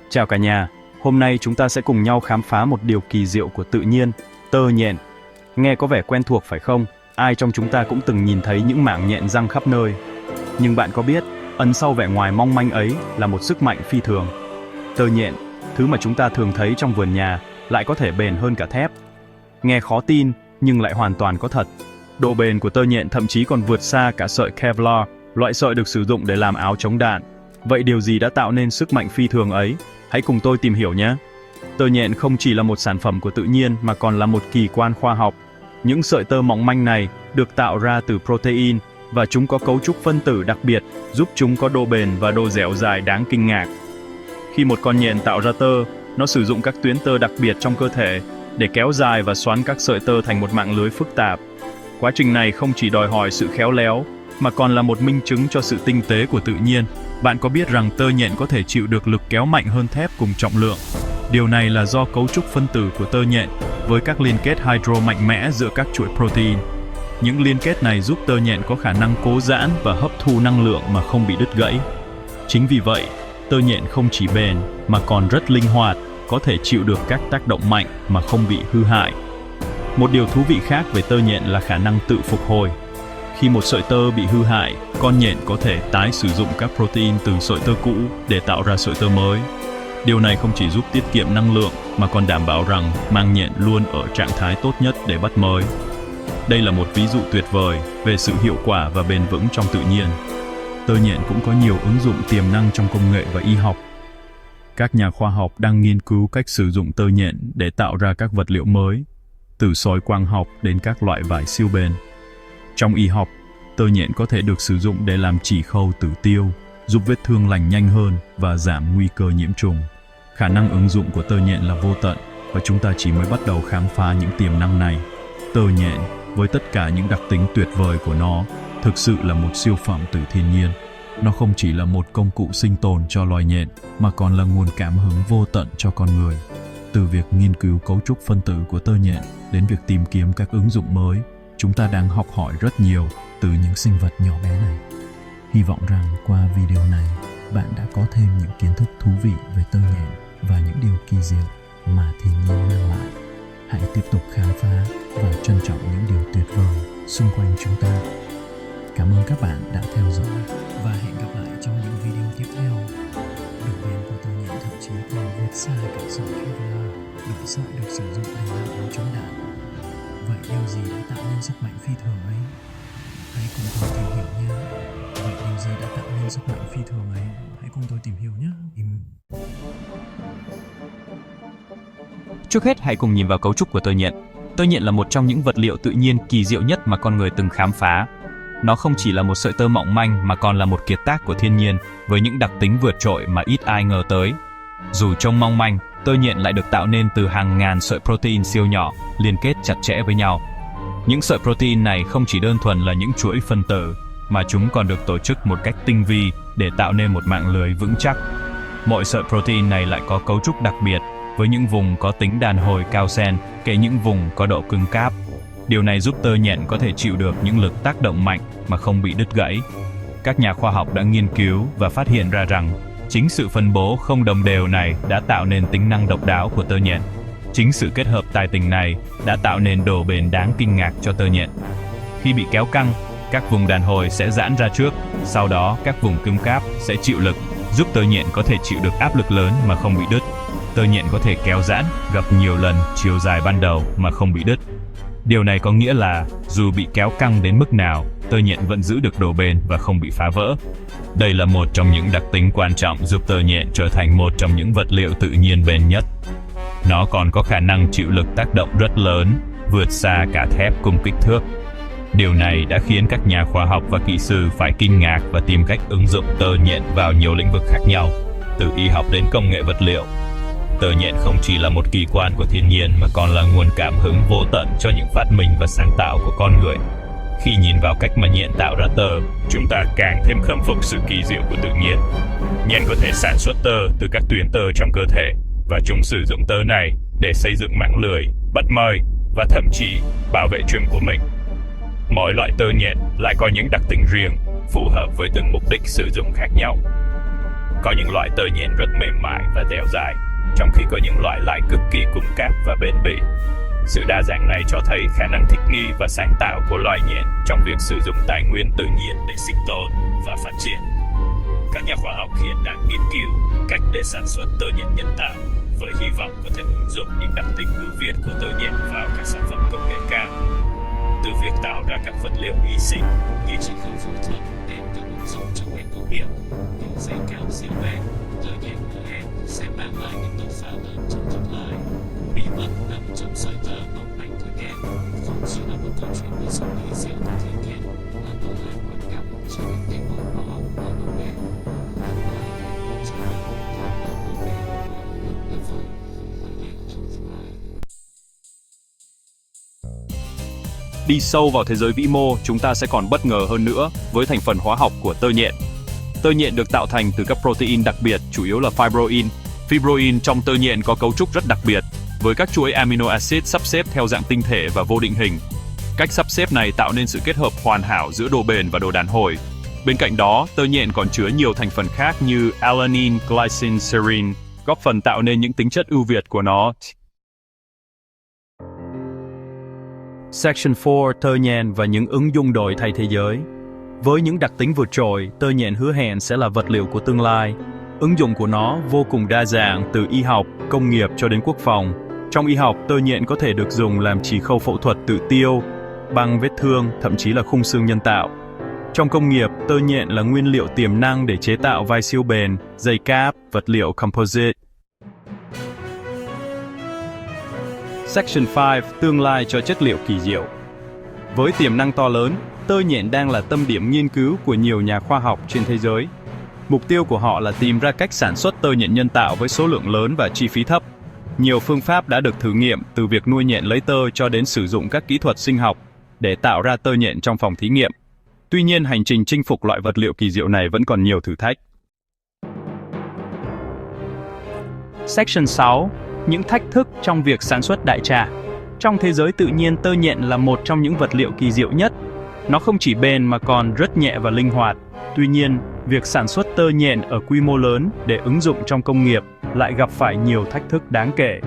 Chào cả nhà, hôm nay chúng ta sẽ cùng nhau khám phá một điều kỳ diệu của tự nhiên, tơ nhện. Nghe có vẻ quen thuộc phải không? Ai trong chúng ta cũng từng nhìn thấy những mảng nhện giăng khắp nơi. Nhưng bạn có biết, ẩn sau vẻ ngoài mong manh ấy là một sức mạnh phi thường. Tơ nhện, thứ mà chúng ta thường thấy trong vườn nhà, lại có thể bền hơn cả thép. Nghe khó tin, nhưng lại hoàn toàn có thật. Độ bền của tơ nhện thậm chí còn vượt xa cả sợi Kevlar, loại sợi được sử dụng để làm áo chống đạn. Vậy điều gì đã tạo nên sức mạnh phi thường ấy? Hãy cùng tôi tìm hiểu nhé! Tơ nhện không chỉ là một sản phẩm của tự nhiên mà còn là một kỳ quan khoa học. Những sợi tơ mỏng manh này được tạo ra từ protein và chúng có cấu trúc phân tử đặc biệt, giúp chúng có độ bền và độ dẻo dai đáng kinh ngạc. Khi một con nhện tạo ra tơ, nó sử dụng các tuyến tơ đặc biệt trong cơ thể để kéo dài và xoắn các sợi tơ thành một mạng lưới phức tạp. Quá trình này không chỉ đòi hỏi sự khéo léo, mà còn là một minh chứng cho sự tinh tế của tự nhiên. Bạn có biết rằng tơ nhện có thể chịu được lực kéo mạnh hơn thép cùng trọng lượng? Điều này là do cấu trúc phân tử của tơ nhện với các liên kết hydro mạnh mẽ giữa các chuỗi protein. Những liên kết này giúp tơ nhện có khả năng cố giãn và hấp thu năng lượng mà không bị đứt gãy. Chính vì vậy, tơ nhện không chỉ bền mà còn rất linh hoạt, có thể chịu được các tác động mạnh mà không bị hư hại. Một điều thú vị khác về tơ nhện là khả năng tự phục hồi. Khi một sợi tơ bị hư hại, con nhện có thể tái sử dụng các protein từ sợi tơ cũ để tạo ra sợi tơ mới. Điều này không chỉ giúp tiết kiệm năng lượng mà còn đảm bảo rằng màng nhện luôn ở trạng thái tốt nhất để bắt mới. Đây là một ví dụ tuyệt vời về sự hiệu quả và bền vững trong tự nhiên. Tơ nhện cũng có nhiều ứng dụng tiềm năng trong công nghệ và y học. Các nhà khoa học đang nghiên cứu cách sử dụng tơ nhện để tạo ra các vật liệu mới, từ soi quang học đến các loại vải siêu bền. Trong y học, tơ nhện có thể được sử dụng để làm chỉ khâu tử tiêu, giúp vết thương lành nhanh hơn và giảm nguy cơ nhiễm trùng. Khả năng ứng dụng của tơ nhện là vô tận và chúng ta chỉ mới bắt đầu khám phá những tiềm năng này. Tơ nhện, với tất cả những đặc tính tuyệt vời của nó, thực sự là một siêu phẩm từ thiên nhiên. Nó không chỉ là một công cụ sinh tồn cho loài nhện mà còn là nguồn cảm hứng vô tận cho con người. Từ việc nghiên cứu cấu trúc phân tử của tơ nhện đến việc tìm kiếm các ứng dụng mới, chúng ta đang học hỏi rất nhiều từ những sinh vật nhỏ bé này. Hy vọng rằng qua video này, bạn đã có thêm những kiến thức thú vị về tơ nhện và những điều kỳ diệu mà thiên nhiên mang lại. Hãy tiếp tục khám phá và trân trọng những điều tuyệt vời xung quanh chúng ta. Cảm ơn các bạn đã theo dõi và hẹn gặp lại trong những video tiếp theo. Độ bền của tơ nhện thậm chí còn vượt xa cả sợi Kevlar, loại sợi được sử dụng để làm áo chống đạn. Vậy điều gì đã tạo nên sức mạnh phi thường ấy? Hãy cùng tôi tìm hiểu nhé. Vậy điều gì đã tạo nên sức mạnh phi thường ấy? Hãy cùng tôi tìm hiểu nhé. Trước hết hãy cùng nhìn vào cấu trúc của tơ nhện. Tơ nhện là một trong những vật liệu tự nhiên kỳ diệu nhất mà con người từng khám phá. Nó không chỉ là một sợi tơ mỏng manh mà còn là một kiệt tác của thiên nhiên với những đặc tính vượt trội mà ít ai ngờ tới. Dù trông mong manh, tơ nhện lại được tạo nên từ hàng ngàn sợi protein siêu nhỏ liên kết chặt chẽ với nhau. Những sợi protein này không chỉ đơn thuần là những chuỗi phân tử, mà chúng còn được tổ chức một cách tinh vi để tạo nên một mạng lưới vững chắc. Mỗi sợi protein này lại có cấu trúc đặc biệt, với những vùng có tính đàn hồi cao xen, kể những vùng có độ cứng cáp. Điều này giúp tơ nhện có thể chịu được những lực tác động mạnh mà không bị đứt gãy. Các nhà khoa học đã nghiên cứu và phát hiện ra rằng chính sự phân bố không đồng đều này đã tạo nên tính năng độc đáo của tơ nhện. Chính sự kết hợp tài tình này đã tạo nên độ bền đáng kinh ngạc cho tơ nhện. Khi bị kéo căng, các vùng đàn hồi sẽ giãn ra trước, sau đó các vùng cứng cáp sẽ chịu lực, giúp tơ nhện có thể chịu được áp lực lớn mà không bị đứt. Tơ nhện có thể kéo giãn, gập nhiều lần chiều dài ban đầu mà không bị đứt. Điều này có nghĩa là dù bị kéo căng đến mức nào, tơ nhện vẫn giữ được độ bền và không bị phá vỡ. Đây là một trong những đặc tính quan trọng giúp tơ nhện trở thành một trong những vật liệu tự nhiên bền nhất. Nó còn có khả năng chịu lực tác động rất lớn, vượt xa cả thép cùng kích thước. Điều này đã khiến các nhà khoa học và kỹ sư phải kinh ngạc và tìm cách ứng dụng tơ nhện vào nhiều lĩnh vực khác nhau, từ y học đến công nghệ vật liệu. Tơ nhện không chỉ là một kỳ quan của thiên nhiên mà còn là nguồn cảm hứng vô tận cho những phát minh và sáng tạo của con người. Khi nhìn vào cách mà nhện tạo ra tơ, chúng ta càng thêm khâm phục sự kỳ diệu của tự nhiên. Nhện có thể sản xuất tơ từ các tuyến tơ trong cơ thể, và chúng sử dụng tơ này để xây dựng mạng lưới, bắt mồi và thậm chí bảo vệ trứng của mình. Mỗi loại tơ nhện lại có những đặc tính riêng, phù hợp với từng mục đích sử dụng khác nhau. Có những loại tơ nhện rất mềm mại và dẻo dai, trong khi có những loại lại cực kỳ cứng cáp và bền bỉ. Sự đa dạng này cho thấy khả năng thích nghi và sáng tạo của loài nhện trong việc sử dụng tài nguyên tự nhiên để sinh tồn và phát triển. Các nhà khoa học hiện đang nghiên cứu cách để sản xuất tơ nhện nhân tạo với hy vọng có thể ứng dụng những đặc tính ưu việt của tơ nhện vào các sản phẩm công nghệ cao. Từ việc tạo ra các vật liệu y sinh như chỉ khâu phẫu thuật đến các ứng dụng trong ngành công nghiệp, những dây cao siêu bền, tơ nhện hứa hẹn sẽ mang lại những đột phá lớn trong tương lai. Bí mật nằm trong sợi tơ mỏng manh của nhện, không chỉ là một câu chuyện về sự kỳ diệu của thiên nhiên, mà nó là nguồn cảm hứng cho những tiến bộ khoa học và công nghệ. Đi sâu vào thế giới vĩ mô, chúng ta sẽ còn bất ngờ hơn nữa với thành phần hóa học của tơ nhện. Tơ nhện được tạo thành từ các protein đặc biệt, chủ yếu là fibroin. Fibroin trong tơ nhện có cấu trúc rất đặc biệt, với các chuỗi amino acid sắp xếp theo dạng tinh thể và vô định hình. Cách sắp xếp này tạo nên sự kết hợp hoàn hảo giữa độ bền và độ đàn hồi. Bên cạnh đó, tơ nhện còn chứa nhiều thành phần khác như alanine, glycine, serine, góp phần tạo nên những tính chất ưu việt của nó. Section 4. Tơ nhện và những ứng dụng đổi thay thế giới. Với những đặc tính vượt trội, tơ nhện hứa hẹn sẽ là vật liệu của tương lai. Ứng dụng của nó vô cùng đa dạng, từ y học, công nghiệp cho đến quốc phòng. Trong y học, tơ nhện có thể được dùng làm chỉ khâu phẫu thuật tự tiêu, băng vết thương, thậm chí là khung xương nhân tạo. Trong công nghiệp, tơ nhện là nguyên liệu tiềm năng để chế tạo vai siêu bền, dây cáp, vật liệu composite. Section 5. Tương lai cho chất liệu kỳ diệu. Với tiềm năng to lớn, tơ nhện đang là tâm điểm nghiên cứu của nhiều nhà khoa học trên thế giới. Mục tiêu của họ là tìm ra cách sản xuất tơ nhện nhân tạo với số lượng lớn và chi phí thấp. Nhiều phương pháp đã được thử nghiệm, từ việc nuôi nhện lấy tơ cho đến sử dụng các kỹ thuật sinh học để tạo ra tơ nhện trong phòng thí nghiệm. Tuy nhiên, hành trình chinh phục loại vật liệu kỳ diệu này vẫn còn nhiều thử thách. Section 6. Những thách thức trong việc sản xuất đại trà. Trong thế giới tự nhiên, tơ nhện là một trong những vật liệu kỳ diệu nhất. Nó không chỉ bền mà còn rất nhẹ và linh hoạt. Tuy nhiên, việc sản xuất tơ nhện ở quy mô lớn để ứng dụng trong công nghiệp lại gặp phải nhiều thách thức đáng kể.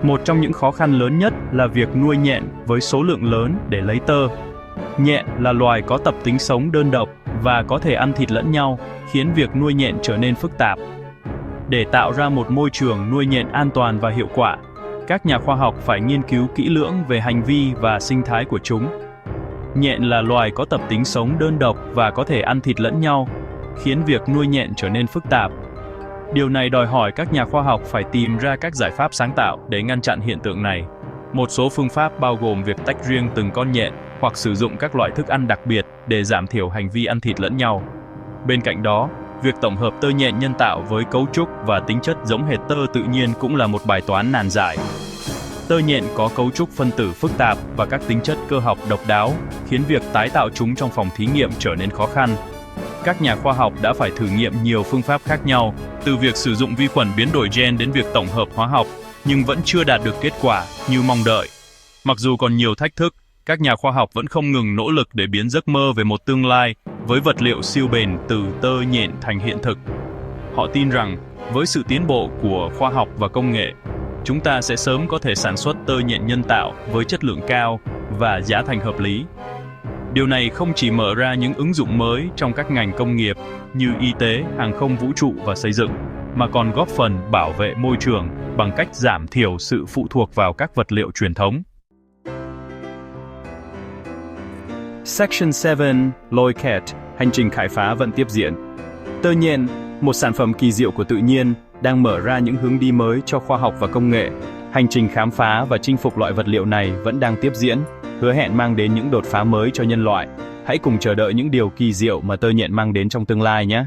Một trong những khó khăn lớn nhất là việc nuôi nhện với số lượng lớn để lấy tơ. Nhện là loài có tập tính sống đơn độc và có thể ăn thịt lẫn nhau, khiến việc nuôi nhện trở nên phức tạp. Để tạo ra một môi trường nuôi nhện an toàn và hiệu quả, các nhà khoa học phải nghiên cứu kỹ lưỡng về hành vi và sinh thái của chúng. Nhện là loài có tập tính sống đơn độc và có thể ăn thịt lẫn nhau, khiến việc nuôi nhện trở nên phức tạp. Điều này đòi hỏi các nhà khoa học phải tìm ra các giải pháp sáng tạo để ngăn chặn hiện tượng này. Một số phương pháp bao gồm việc tách riêng từng con nhện hoặc sử dụng các loại thức ăn đặc biệt để giảm thiểu hành vi ăn thịt lẫn nhau. Bên cạnh đó, việc tổng hợp tơ nhện nhân tạo với cấu trúc và tính chất giống hệt tơ tự nhiên cũng là một bài toán nan giải. Tơ nhện có cấu trúc phân tử phức tạp và các tính chất cơ học độc đáo, khiến việc tái tạo chúng trong phòng thí nghiệm trở nên khó khăn. Các nhà khoa học đã phải thử nghiệm nhiều phương pháp khác nhau, từ việc sử dụng vi khuẩn biến đổi gen đến việc tổng hợp hóa học, nhưng vẫn chưa đạt được kết quả như mong đợi. Mặc dù còn nhiều thách thức, các nhà khoa học vẫn không ngừng nỗ lực để biến giấc mơ về một tương lai với vật liệu siêu bền từ tơ nhện thành hiện thực. Họ tin rằng, với sự tiến bộ của khoa học và công nghệ, chúng ta sẽ sớm có thể sản xuất tơ nhện nhân tạo với chất lượng cao và giá thành hợp lý. Điều này không chỉ mở ra những ứng dụng mới trong các ngành công nghiệp như y tế, hàng không vũ trụ và xây dựng, mà còn góp phần bảo vệ môi trường bằng cách giảm thiểu sự phụ thuộc vào các vật liệu truyền thống. Section 7. Loiket, hành trình khám phá vẫn tiếp diễn. Tơ nhện, một sản phẩm kỳ diệu của tự nhiên, đang mở ra những hướng đi mới cho khoa học và công nghệ. Hành trình khám phá và chinh phục loại vật liệu này vẫn đang tiếp diễn, hứa hẹn mang đến những đột phá mới cho nhân loại. Hãy cùng chờ đợi những điều kỳ diệu mà tơ nhện mang đến trong tương lai nhé!